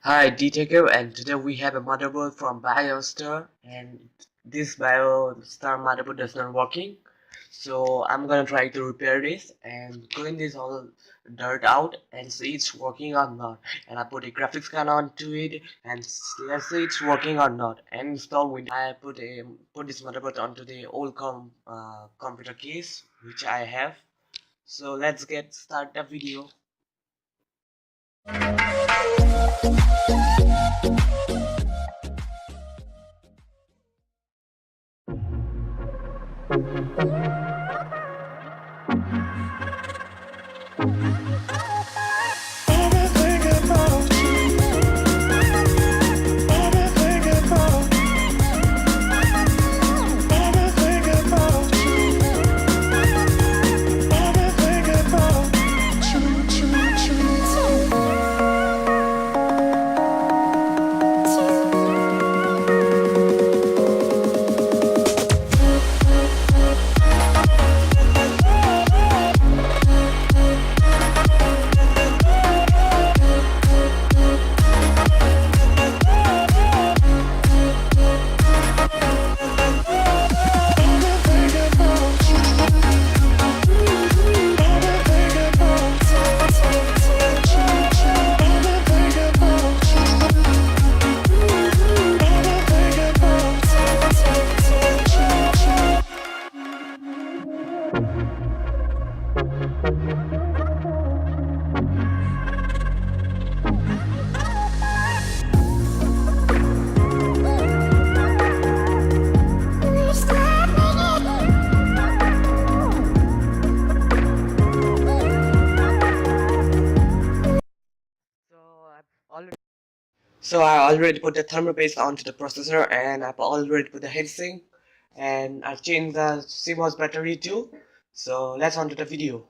Hi, DTK, and today we have a motherboard from Biostar, and this Biostar motherboard is not working. So I'm gonna try to repair this and clean this all dirt out and see it's working or not. And I put a graphics card onto it and let's see it's working or not. And install Windows. I put this motherboard onto the old computer case which I have. So let's start the video. So I already put the thermal paste onto the processor, and I've already put the heatsink, and I've changed the CMOS battery too. So let's on to the video.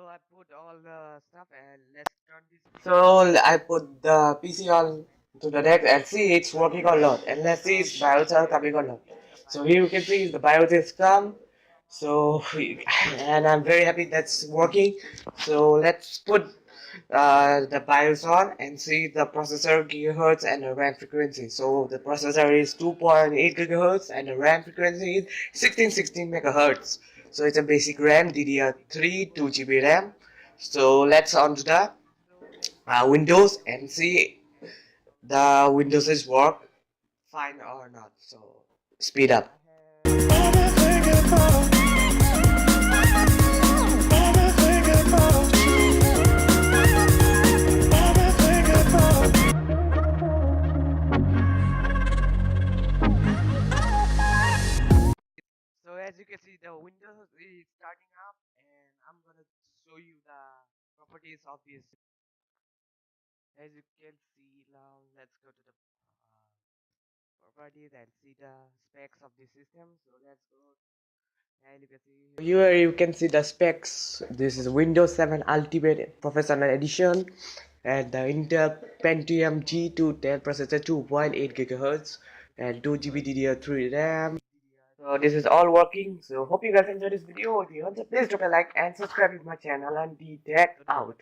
I put all the stuff and let's turn this. So I put the PC on to the deck and see it's working or not, and let's see its BIOS are coming or not. So here you can see the BIOS is come. So and I'm very happy that's working. So let's put the BIOS on and see the processor gigahertz and the RAM frequency. So the processor is 2.8 gigahertz and the RAM frequency is 1616 megahertz. So it's a basic RAM DDR3 2GB RAM. So let's on to the Windows and see the Windows is work fine or not. So speed up. So as you can see, the Windows is starting up, and I'm gonna show you the properties of this. As you can see now, let's go to the properties and see the specs of the system. So let's go, and you can see here you can see the specs. This is Windows 7 Ultimate Professional Edition, and the Intel Pentium G210 processor, 2.8 gigahertz, and 2GB DDR3 RAM. So this is all working. So hope you guys enjoyed this video. If you want to, please drop a like and subscribe to my channel and the deck out.